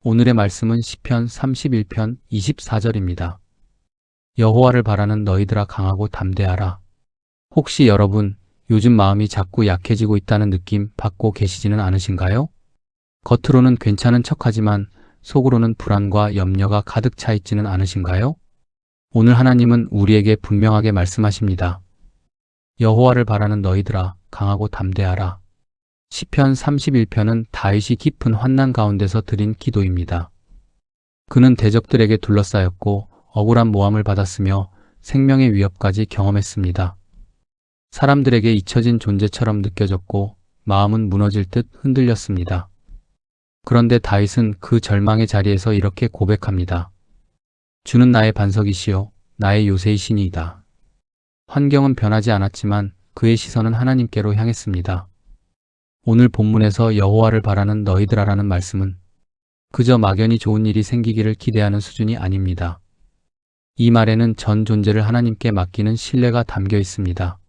오늘의 말씀은 시편 31편 24절입니다. 여호와를 바라는 너희들아 강하고 담대하라. 혹시 여러분 요즘 마음이 자꾸 약해지고 있다는 느낌 받고 계시지는 않으신가요? 겉으로는 괜찮은 척하지만 속으로는 불안과 염려가 가득 차 있지는 않으신가요? 오늘 하나님은 우리에게 분명하게 말씀하십니다. 여호와를 바라는 너희들아 강하고 담대하라. 시편 31편은 다윗이 깊은 환난 가운데서 드린 기도입니다. 그는 대적들에게 둘러싸였고 억울한 모함을 받았으며 생명의 위협까지 경험했습니다. 사람들에게 잊혀진 존재처럼 느껴졌고 마음은 무너질 듯 흔들렸습니다. 그런데 다윗은 그 절망의 자리에서 이렇게 고백합니다. 주는 나의 반석이시요 나의 요새이시니이다. 환경은 변하지 않았지만 그의 시선은 하나님께로 향했습니다. 오늘 본문에서 여호와를 바라는 너희들아라는 말씀은 그저 막연히 좋은 일이 생기기를 기대하는 수준이 아닙니다. 이 말에는 전 존재를 하나님께 맡기는 신뢰가 담겨 있습니다.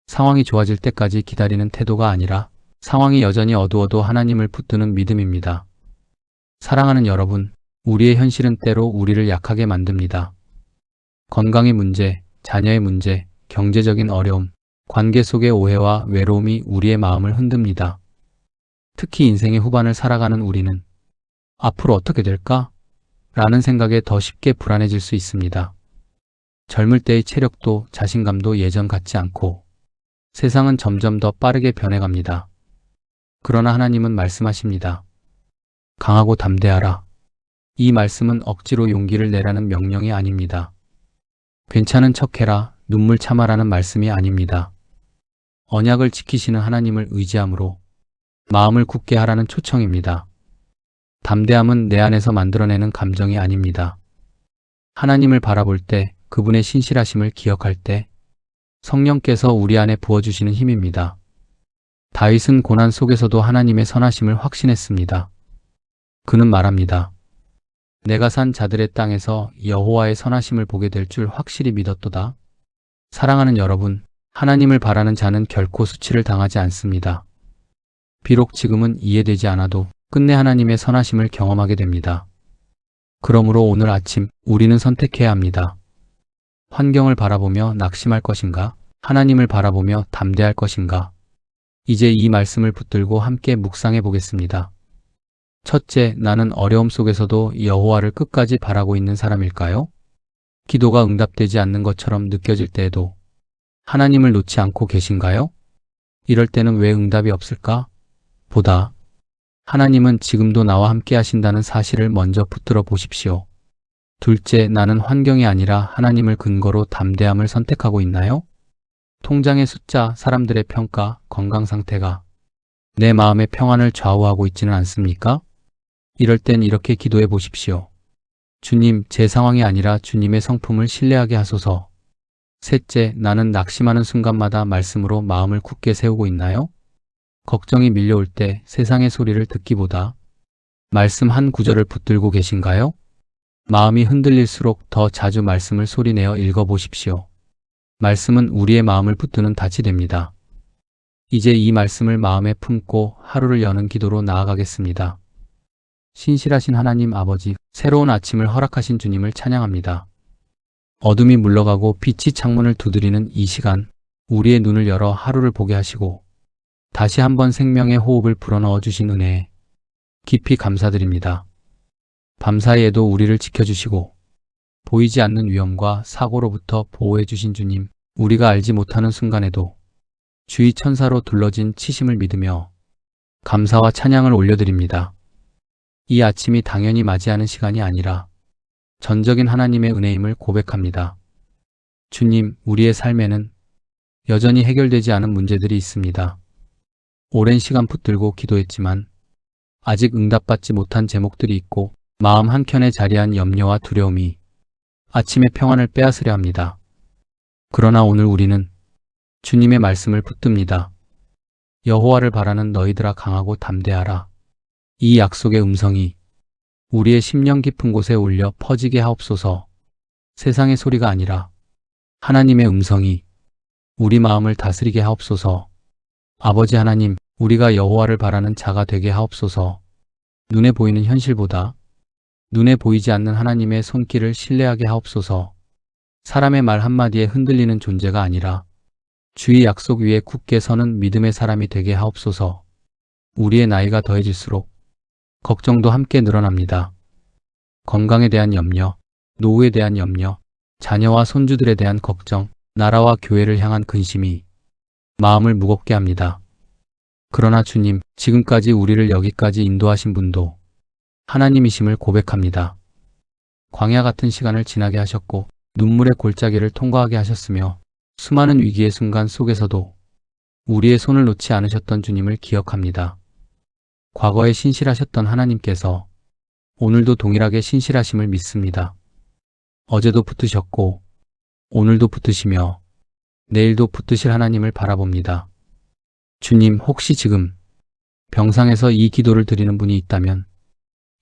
상황이 좋아질 때까지 기다리는 태도가 아니라 상황이 여전히 어두워도 하나님을 붙드는 믿음입니다. 사랑하는 여러분, 우리의 현실은 때로 우리를 약하게 만듭니다. 건강의 문제, 자녀의 문제, 경제적인 어려움, 관계 속의 오해와 외로움이 우리의 마음을 흔듭니다. 특히 인생의 후반을 살아가는 우리는 앞으로 어떻게 될까? 라는 생각에 더 쉽게 불안해질 수 있습니다. 젊을 때의 체력도 자신감도 예전 같지 않고 세상은 점점 더 빠르게 변해갑니다. 그러나 하나님은 말씀하십니다. 강하고 담대하라. 이 말씀은 억지로 용기를 내라는 명령이 아닙니다. 괜찮은 척해라, 눈물 참아라는 말씀이 아닙니다. 언약을 지키시는 하나님을 의지함으로 마음을 굳게 하라는 초청입니다. 담대함은 내 안에서 만들어내는 감정이 아닙니다. 하나님을 바라볼 때, 그분의 신실하심을 기억할 때 성령께서 우리 안에 부어주시는 힘입니다. 다윗은 고난 속에서도 하나님의 선하심을 확신했습니다. 그는 말합니다. 내가 산 자들의 땅에서 여호와의 선하심을 보게 될 줄 확실히 믿었도다. 사랑하는 여러분, 하나님을 바라는 자는 결코 수치를 당하지 않습니다. 비록 지금은 이해되지 않아도 끝내 하나님의 선하심을 경험하게 됩니다. 그러므로 오늘 아침 우리는 선택해야 합니다. 환경을 바라보며 낙심할 것인가? 하나님을 바라보며 담대할 것인가? 이제 이 말씀을 붙들고 함께 묵상해 보겠습니다. 첫째, 나는 어려움 속에서도 여호와를 끝까지 바라고 있는 사람일까요? 기도가 응답되지 않는 것처럼 느껴질 때에도 하나님을 놓지 않고 계신가요? 이럴 때는 왜 응답이 없을까? 보다 하나님은 지금도 나와 함께 하신다는 사실을 먼저 붙들어 보십시오. 둘째, 나는 환경이 아니라 하나님을 근거로 담대함을 선택하고 있나요? 통장의 숫자, 사람들의 평가, 건강 상태가 내 마음의 평안을 좌우하고 있지는 않습니까? 이럴 땐 이렇게 기도해 보십시오. 주님, 제 상황이 아니라 주님의 성품을 신뢰하게 하소서. 셋째, 나는 낙심하는 순간마다 말씀으로 마음을 굳게 세우고 있나요? 걱정이 밀려올 때 세상의 소리를 듣기보다 말씀 한 구절을 붙들고 계신가요? 마음이 흔들릴수록 더 자주 말씀을 소리내어 읽어보십시오. 말씀은 우리의 마음을 붙드는 닻이 됩니다. 이제 이 말씀을 마음에 품고 하루를 여는 기도로 나아가겠습니다. 신실하신 하나님 아버지, 새로운 아침을 허락하신 주님을 찬양합니다. 어둠이 물러가고 빛이 창문을 두드리는 이 시간, 우리의 눈을 열어 하루를 보게 하시고 다시 한번 생명의 호흡을 불어넣어 주신 은혜에 깊이 감사드립니다. 밤사이에도 우리를 지켜주시고 보이지 않는 위험과 사고로부터 보호해 주신 주님, 우리가 알지 못하는 순간에도 주의 천사로 둘러진 치심을 믿으며 감사와 찬양을 올려드립니다. 이 아침이 당연히 맞이하는 시간이 아니라 전적인 하나님의 은혜임을 고백합니다. 주님, 우리의 삶에는 여전히 해결되지 않은 문제들이 있습니다. 오랜 시간 붙들고 기도했지만 아직 응답받지 못한 제목들이 있고 마음 한켠에 자리한 염려와 두려움이 아침의 평안을 빼앗으려 합니다. 그러나 오늘 우리는 주님의 말씀을 붙듭니다. 여호와를 바라는 너희들아 강하고 담대하라. 이 약속의 음성이 우리의 심령 깊은 곳에 울려 퍼지게 하옵소서. 세상의 소리가 아니라 하나님의 음성이 우리 마음을 다스리게 하옵소서. 아버지 하나님, 우리가 여호와를 바라는 자가 되게 하옵소서. 눈에 보이는 현실보다 눈에 보이지 않는 하나님의 손길을 신뢰하게 하옵소서. 사람의 말 한마디에 흔들리는 존재가 아니라 주의 약속 위에 굳게 서는 믿음의 사람이 되게 하옵소서. 우리의 나이가 더해질수록 걱정도 함께 늘어납니다. 건강에 대한 염려, 노후에 대한 염려, 자녀와 손주들에 대한 걱정, 나라와 교회를 향한 근심이 마음을 무겁게 합니다. 그러나 주님, 지금까지 우리를 여기까지 인도하신 분도 하나님이심을 고백합니다. 광야 같은 시간을 지나게 하셨고 눈물의 골짜기를 통과하게 하셨으며 수많은 위기의 순간 속에서도 우리의 손을 놓지 않으셨던 주님을 기억합니다. 과거에 신실하셨던 하나님께서 오늘도 동일하게 신실하심을 믿습니다. 어제도 붙으셨고 오늘도 붙으시며 내일도 붙으실 하나님을 바라봅니다. 주님, 혹시 지금 병상에서 이 기도를 드리는 분이 있다면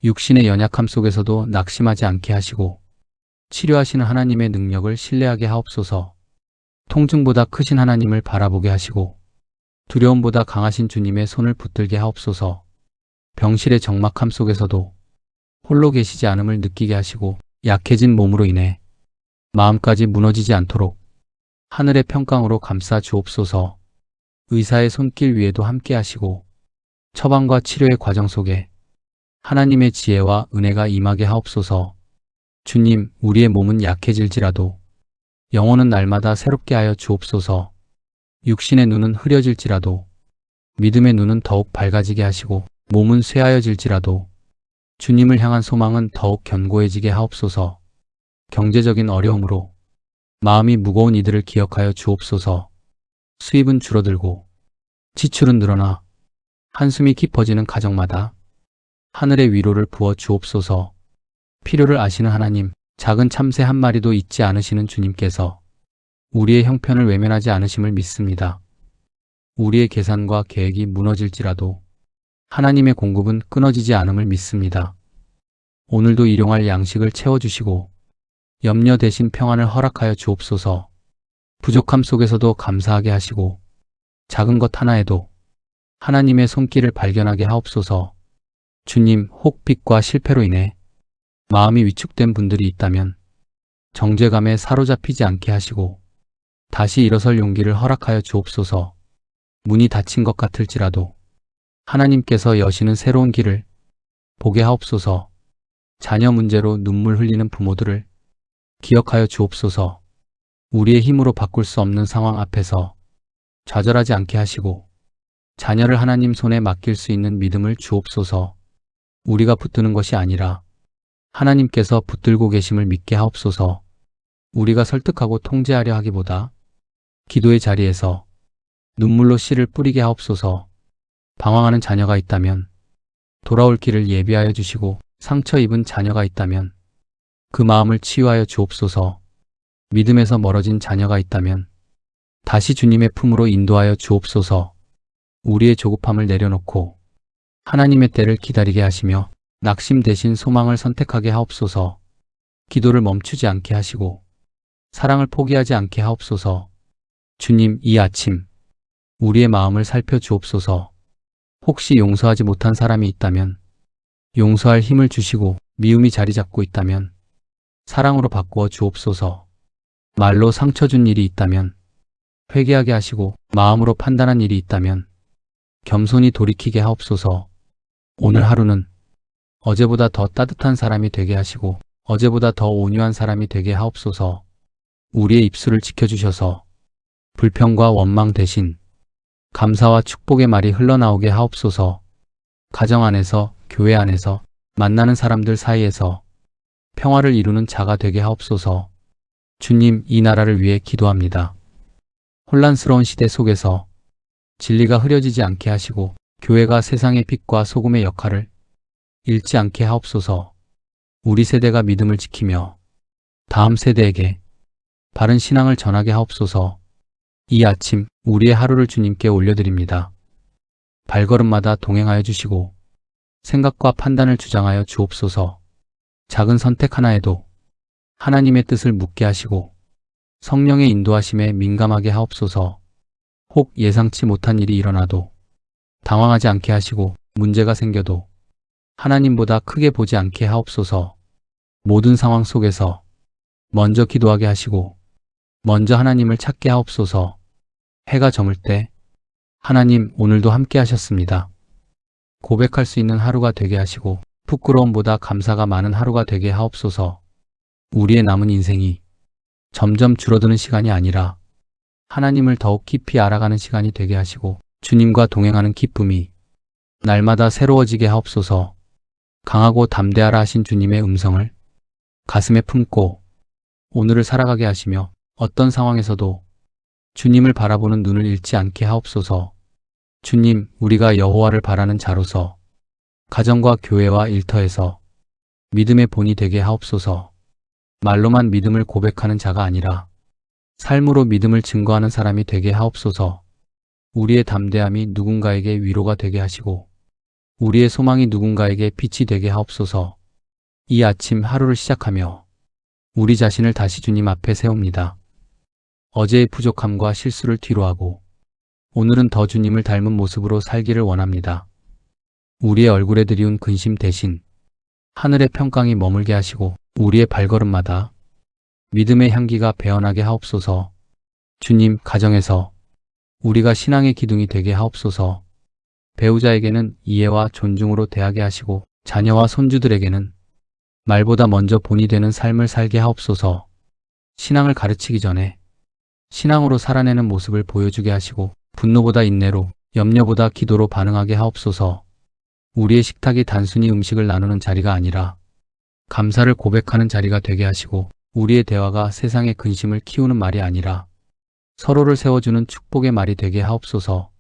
육신의 연약함 속에서도 낙심하지 않게 하시고 치료하시는 하나님의 능력을 신뢰하게 하옵소서. 통증보다 크신 하나님을 바라보게 하시고 두려움보다 강하신 주님의 손을 붙들게 하옵소서. 병실의 적막함 속에서도 홀로 계시지 않음을 느끼게 하시고 약해진 몸으로 인해 마음까지 무너지지 않도록 하늘의 평강으로 감싸 주옵소서. 의사의 손길 위에도 함께 하시고 처방과 치료의 과정 속에 하나님의 지혜와 은혜가 임하게 하옵소서. 주님, 우리의 몸은 약해질지라도 영혼은 날마다 새롭게 하여 주옵소서. 육신의 눈은 흐려질지라도 믿음의 눈은 더욱 밝아지게 하시고 몸은 쇠하여질지라도 주님을 향한 소망은 더욱 견고해지게 하옵소서. 경제적인 어려움으로 마음이 무거운 이들을 기억하여 주옵소서. 수입은 줄어들고 지출은 늘어나 한숨이 깊어지는 가정마다 하늘의 위로를 부어 주옵소서. 필요를 아시는 하나님, 작은 참새 한 마리도 잊지 않으시는 주님께서 우리의 형편을 외면하지 않으심을 믿습니다. 우리의 계산과 계획이 무너질지라도 하나님의 공급은 끊어지지 않음을 믿습니다. 오늘도 일용할 양식을 채워주시고 염려 대신 평안을 허락하여 주옵소서. 부족함 속에서도 감사하게 하시고 작은 것 하나에도 하나님의 손길을 발견하게 하옵소서. 주님, 혹 빚과 실패로 인해 마음이 위축된 분들이 있다면 정죄감에 사로잡히지 않게 하시고 다시 일어설 용기를 허락하여 주옵소서. 문이 닫힌 것 같을지라도 하나님께서 여시는 새로운 길을 보게 하옵소서. 자녀 문제로 눈물 흘리는 부모들을 기억하여 주옵소서. 우리의 힘으로 바꿀 수 없는 상황 앞에서 좌절하지 않게 하시고 자녀를 하나님 손에 맡길 수 있는 믿음을 주옵소서. 우리가 붙드는 것이 아니라 하나님께서 붙들고 계심을 믿게 하옵소서. 우리가 설득하고 통제하려 하기보다 기도의 자리에서 눈물로 씨를 뿌리게 하옵소서. 방황하는 자녀가 있다면 돌아올 길을 예비하여 주시고 상처 입은 자녀가 있다면 그 마음을 치유하여 주옵소서. 믿음에서 멀어진 자녀가 있다면 다시 주님의 품으로 인도하여 주옵소서. 우리의 조급함을 내려놓고 하나님의 때를 기다리게 하시며 낙심 대신 소망을 선택하게 하옵소서. 기도를 멈추지 않게 하시고 사랑을 포기하지 않게 하옵소서. 주님, 이 아침 우리의 마음을 살펴주옵소서. 혹시 용서하지 못한 사람이 있다면 용서할 힘을 주시고 미움이 자리 잡고 있다면 사랑으로 바꾸어 주옵소서. 말로 상처 준 일이 있다면 회개하게 하시고 마음으로 판단한 일이 있다면 겸손히 돌이키게 하옵소서. 오늘 하루는 어제보다 더 따뜻한 사람이 되게 하시고 어제보다 더 온유한 사람이 되게 하옵소서. 우리의 입술을 지켜주셔서 불평과 원망 대신 감사와 축복의 말이 흘러나오게 하옵소서. 가정 안에서, 교회 안에서, 만나는 사람들 사이에서 평화를 이루는 자가 되게 하옵소서. 주님, 이 나라를 위해 기도합니다. 혼란스러운 시대 속에서 진리가 흐려지지 않게 하시고 교회가 세상의 빛과 소금의 역할을 잃지 않게 하옵소서. 우리 세대가 믿음을 지키며 다음 세대에게 바른 신앙을 전하게 하옵소서. 이 아침 우리의 하루를 주님께 올려드립니다. 발걸음마다 동행하여 주시고 생각과 판단을 주장하여 주옵소서. 작은 선택 하나에도 하나님의 뜻을 묻게 하시고 성령의 인도하심에 민감하게 하옵소서. 혹 예상치 못한 일이 일어나도 당황하지 않게 하시고 문제가 생겨도 하나님보다 크게 보지 않게 하옵소서. 모든 상황 속에서 먼저 기도하게 하시고 먼저 하나님을 찾게 하옵소서. 해가 저물 때 하나님 오늘도 함께 하셨습니다. 고백할 수 있는 하루가 되게 하시고 부끄러움보다 감사가 많은 하루가 되게 하옵소서. 우리의 남은 인생이 점점 줄어드는 시간이 아니라 하나님을 더욱 깊이 알아가는 시간이 되게 하시고 주님과 동행하는 기쁨이 날마다 새로워지게 하옵소서. 강하고 담대하라 하신 주님의 음성을 가슴에 품고 오늘을 살아가게 하시며 어떤 상황에서도 주님을 바라보는 눈을 잃지 않게 하옵소서. 주님, 우리가 여호와를 바라는 자로서 가정과 교회와 일터에서 믿음의 본이 되게 하옵소서. 말로만 믿음을 고백하는 자가 아니라 삶으로 믿음을 증거하는 사람이 되게 하옵소서. 우리의 담대함이 누군가에게 위로가 되게 하시고 우리의 소망이 누군가에게 빛이 되게 하옵소서. 이 아침 하루를 시작하며 우리 자신을 다시 주님 앞에 세웁니다. 어제의 부족함과 실수를 뒤로하고 오늘은 더 주님을 닮은 모습으로 살기를 원합니다. 우리의 얼굴에 드리운 근심 대신 하늘의 평강이 머물게 하시고 우리의 발걸음마다 믿음의 향기가 배어나게 하옵소서. 주님, 가정에서 우리가 신앙의 기둥이 되게 하옵소서. 배우자에게는 이해와 존중으로 대하게 하시고 자녀와 손주들에게는 말보다 먼저 본이 되는 삶을 살게 하옵소서. 신앙을 가르치기 전에 신앙으로 살아내는 모습을 보여주게 하시고 분노보다 인내로, 염려보다 기도로 반응하게 하옵소서. 우리의 식탁이 단순히 음식을 나누는 자리가 아니라 감사를 고백하는 자리가 되게 하시고 우리의 대화가 세상의 근심을 키우는 말이 아니라 서로를 세워주는 축복의 말이 되게 하옵소서.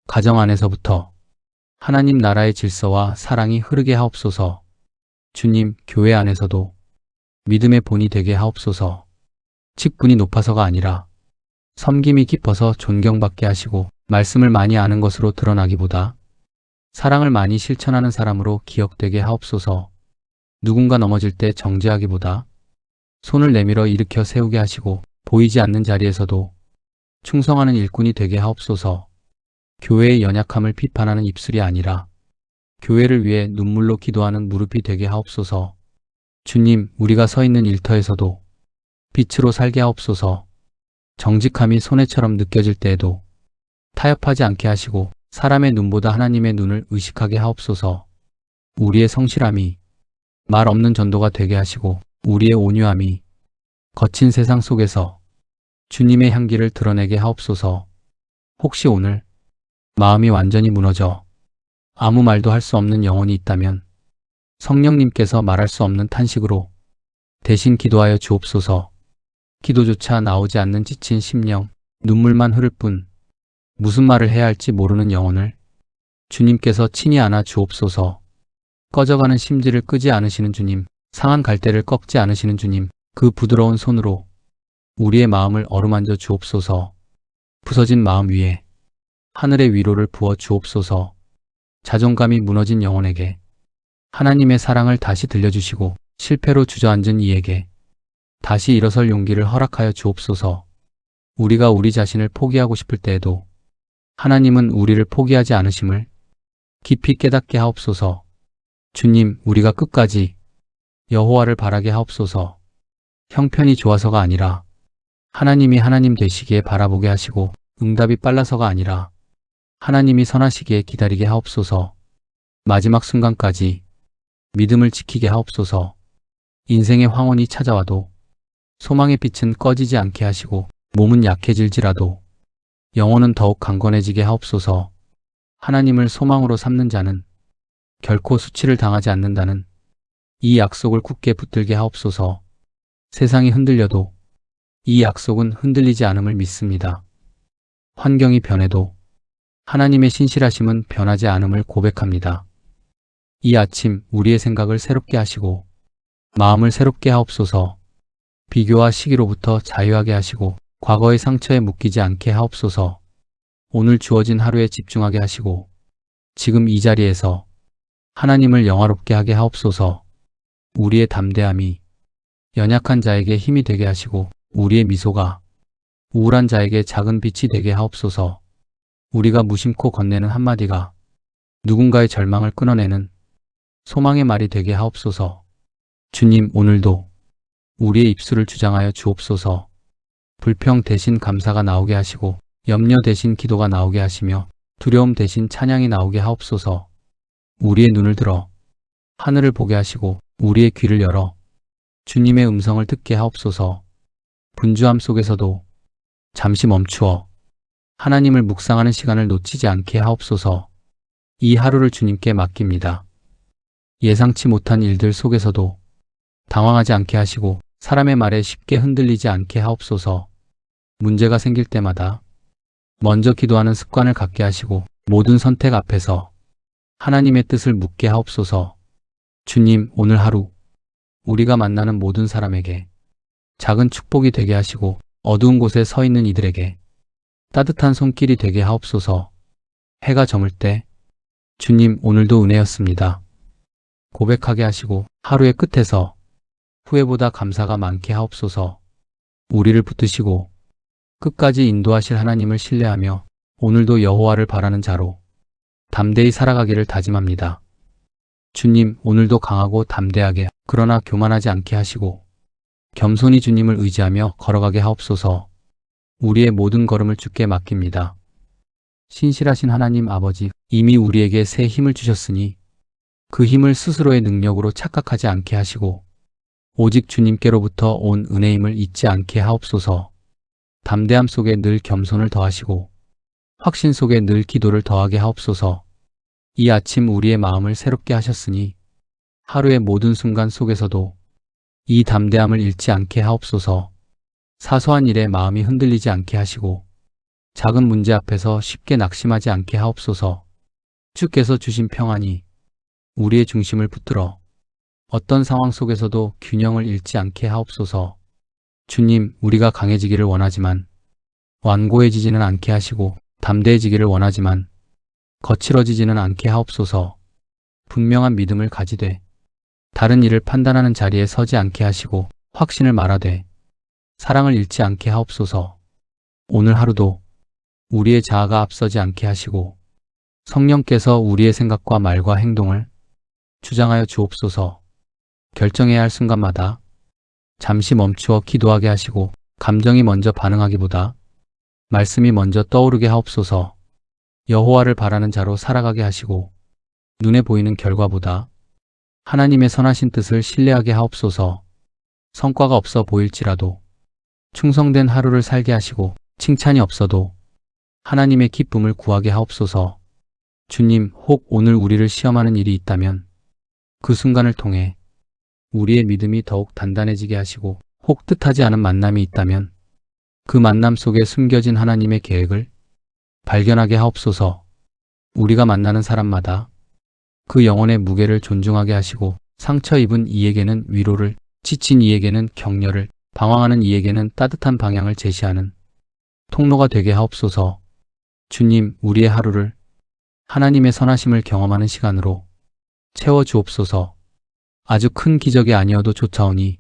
가정 안에서부터 하나님 나라의 질서와 사랑이 흐르게 하옵소서. 주님, 교회 안에서도 믿음의 본이 되게 하옵소서. 직분이 높아서가 아니라 섬김이 깊어서 존경받게 하시고 말씀을 많이 아는 것으로 드러나기보다 사랑을 많이 실천하는 사람으로 기억되게 하옵소서. 누군가 넘어질 때 정죄하기보다 손을 내밀어 일으켜 세우게 하시고 보이지 않는 자리에서도 충성하는 일꾼이 되게 하옵소서. 교회의 연약함을 비판하는 입술이 아니라 교회를 위해 눈물로 기도하는 무릎이 되게 하옵소서. 주님, 우리가 서 있는 일터에서도 빛으로 살게 하옵소서. 정직함이 손해처럼 느껴질 때에도 타협하지 않게 하시고 사람의 눈보다 하나님의 눈을 의식하게 하옵소서. 우리의 성실함이 말 없는 전도가 되게 하시고 우리의 온유함이 거친 세상 속에서 주님의 향기를 드러내게 하옵소서. 혹시 오늘 마음이 완전히 무너져 아무 말도 할 수 없는 영혼이 있다면 성령님께서 말할 수 없는 탄식으로 대신 기도하여 주옵소서. 기도조차 나오지 않는 지친 심령, 눈물만 흐를 뿐 무슨 말을 해야 할지 모르는 영혼을 주님께서 친히 안아 주옵소서. 꺼져가는 심지를 끄지 않으시는 주님, 상한 갈대를 꺾지 않으시는 주님, 그 부드러운 손으로 우리의 마음을 어루만져 주옵소서. 부서진 마음 위에 하늘의 위로를 부어 주옵소서. 자존감이 무너진 영혼에게 하나님의 사랑을 다시 들려주시고 실패로 주저앉은 이에게 다시 일어설 용기를 허락하여 주옵소서. 우리가 우리 자신을 포기하고 싶을 때에도 하나님은 우리를 포기하지 않으심을 깊이 깨닫게 하옵소서. 주님, 우리가 끝까지 여호와를 바라게 하옵소서. 형편이 좋아서가 아니라 하나님이 하나님 되시기에 바라보게 하시고 응답이 빨라서가 아니라 하나님이 선하시기에 기다리게 하옵소서. 마지막 순간까지 믿음을 지키게 하옵소서. 인생의 황혼이 찾아와도 소망의 빛은 꺼지지 않게 하시고 몸은 약해질지라도 영혼은 더욱 강건해지게 하옵소서. 하나님을 소망으로 삼는 자는 결코 수치를 당하지 않는다는 이 약속을 굳게 붙들게 하옵소서. 세상이 흔들려도 이 약속은 흔들리지 않음을 믿습니다. 환경이 변해도 하나님의 신실하심은 변하지 않음을 고백합니다. 이 아침 우리의 생각을 새롭게 하시고 마음을 새롭게 하옵소서. 비교와 시기로부터 자유하게 하시고 과거의 상처에 묶이지 않게 하옵소서. 오늘 주어진 하루에 집중하게 하시고 지금 이 자리에서 하나님을 영화롭게 하게 하옵소서. 우리의 담대함이 연약한 자에게 힘이 되게 하시고 우리의 미소가 우울한 자에게 작은 빛이 되게 하옵소서. 우리가 무심코 건네는 한마디가 누군가의 절망을 끊어내는 소망의 말이 되게 하옵소서. 주님, 오늘도 우리의 입술을 주장하여 주옵소서. 불평 대신 감사가 나오게 하시고 염려 대신 기도가 나오게 하시며 두려움 대신 찬양이 나오게 하옵소서. 우리의 눈을 들어 하늘을 보게 하시고 우리의 귀를 열어 주님의 음성을 듣게 하옵소서. 분주함 속에서도 잠시 멈추어 하나님을 묵상하는 시간을 놓치지 않게 하옵소서. 이 하루를 주님께 맡깁니다. 예상치 못한 일들 속에서도 당황하지 않게 하시고 사람의 말에 쉽게 흔들리지 않게 하옵소서. 문제가 생길 때마다 먼저 기도하는 습관을 갖게 하시고 모든 선택 앞에서 하나님의 뜻을 묻게 하옵소서. 주님, 오늘 하루 우리가 만나는 모든 사람에게 작은 축복이 되게 하시고 어두운 곳에 서 있는 이들에게 따뜻한 손길이 되게 하옵소서. 해가 저물 때 주님, 오늘도 은혜였습니다. 고백하게 하시고 하루의 끝에서 후회보다 감사가 많게 하옵소서. 우리를 붙드시고 끝까지 인도하실 하나님을 신뢰하며 오늘도 여호와를 바라는 자로 담대히 살아가기를 다짐합니다. 주님, 오늘도 강하고 담대하게 그러나 교만하지 않게 하시고 겸손히 주님을 의지하며 걸어가게 하옵소서. 우리의 모든 걸음을 주께 맡깁니다. 신실하신 하나님 아버지, 이미 우리에게 새 힘을 주셨으니 그 힘을 스스로의 능력으로 착각하지 않게 하시고 오직 주님께로부터 온 은혜임을 잊지 않게 하옵소서. 담대함 속에 늘 겸손을 더하시고 확신 속에 늘 기도를 더하게 하옵소서. 이 아침 우리의 마음을 새롭게 하셨으니 하루의 모든 순간 속에서도 이 담대함을 잃지 않게 하옵소서. 사소한 일에 마음이 흔들리지 않게 하시고 작은 문제 앞에서 쉽게 낙심하지 않게 하옵소서. 주께서 주신 평안이 우리의 중심을 붙들어 어떤 상황 속에서도 균형을 잃지 않게 하옵소서. 주님, 우리가 강해지기를 원하지만 완고해지지는 않게 하시고 담대해지기를 원하지만 거칠어지지는 않게 하옵소서. 분명한 믿음을 가지되 다른 일을 판단하는 자리에 서지 않게 하시고 확신을 말하되 사랑을 잃지 않게 하옵소서. 오늘 하루도 우리의 자아가 앞서지 않게 하시고 성령께서 우리의 생각과 말과 행동을 주장하여 주옵소서. 결정해야 할 순간마다 잠시 멈추어 기도하게 하시고 감정이 먼저 반응하기보다 말씀이 먼저 떠오르게 하옵소서. 여호와를 바라는 자로 살아가게 하시고 눈에 보이는 결과보다 하나님의 선하신 뜻을 신뢰하게 하옵소서. 성과가 없어 보일지라도 충성된 하루를 살게 하시고 칭찬이 없어도 하나님의 기쁨을 구하게 하옵소서. 주님, 혹 오늘 우리를 시험하는 일이 있다면 그 순간을 통해 우리의 믿음이 더욱 단단해지게 하시고 혹 뜻하지 않은 만남이 있다면 그 만남 속에 숨겨진 하나님의 계획을 발견하게 하옵소서. 우리가 만나는 사람마다 그 영혼의 무게를 존중하게 하시고 상처 입은 이에게는 위로를, 지친 이에게는 격려를, 방황하는 이에게는 따뜻한 방향을 제시하는 통로가 되게 하옵소서. 주님, 우리의 하루를 하나님의 선하심을 경험하는 시간으로 채워 주옵소서. 아주 큰 기적이 아니어도 좋사오니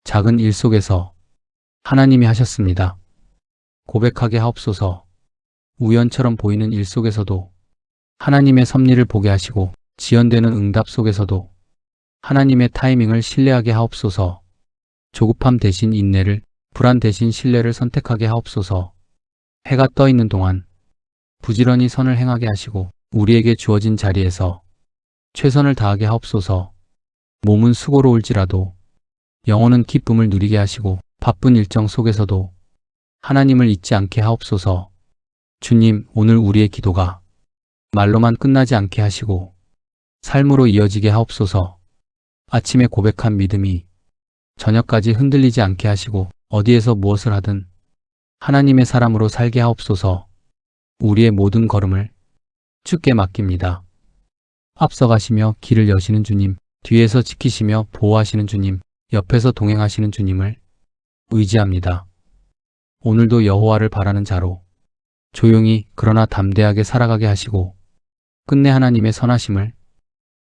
작은 일 속에서 하나님이 하셨습니다. 고백하게 하옵소서. 우연처럼 보이는 일 속에서도 하나님의 섭리를 보게 하시고 지연되는 응답 속에서도 하나님의 타이밍을 신뢰하게 하옵소서. 조급함 대신 인내를, 불안 대신 신뢰를 선택하게 하옵소서. 해가 떠 있는 동안 부지런히 선을 행하게 하시고 우리에게 주어진 자리에서 최선을 다하게 하옵소서. 몸은 수고로울지라도 영혼은 기쁨을 누리게 하시고 바쁜 일정 속에서도 하나님을 잊지 않게 하옵소서. 주님, 오늘 우리의 기도가 말로만 끝나지 않게 하시고 삶으로 이어지게 하옵소서. 아침에 고백한 믿음이 저녁까지 흔들리지 않게 하시고 어디에서 무엇을 하든 하나님의 사람으로 살게 하옵소서. 우리의 모든 걸음을 주께 맡깁니다. 앞서가시며 길을 여시는 주님, 뒤에서 지키시며 보호하시는 주님, 옆에서 동행하시는 주님을 의지합니다. 오늘도 여호와를 바라는 자로 조용히 그러나 담대하게 살아가게 하시고 끝내 하나님의 선하심을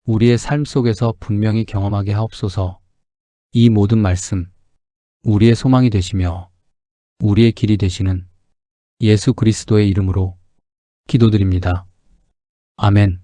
우리의 삶 속에서 분명히 경험하게 하옵소서. 이 모든 말씀, 우리의 소망이 되시며 우리의 길이 되시는 예수 그리스도의 이름으로 기도드립니다. 아멘.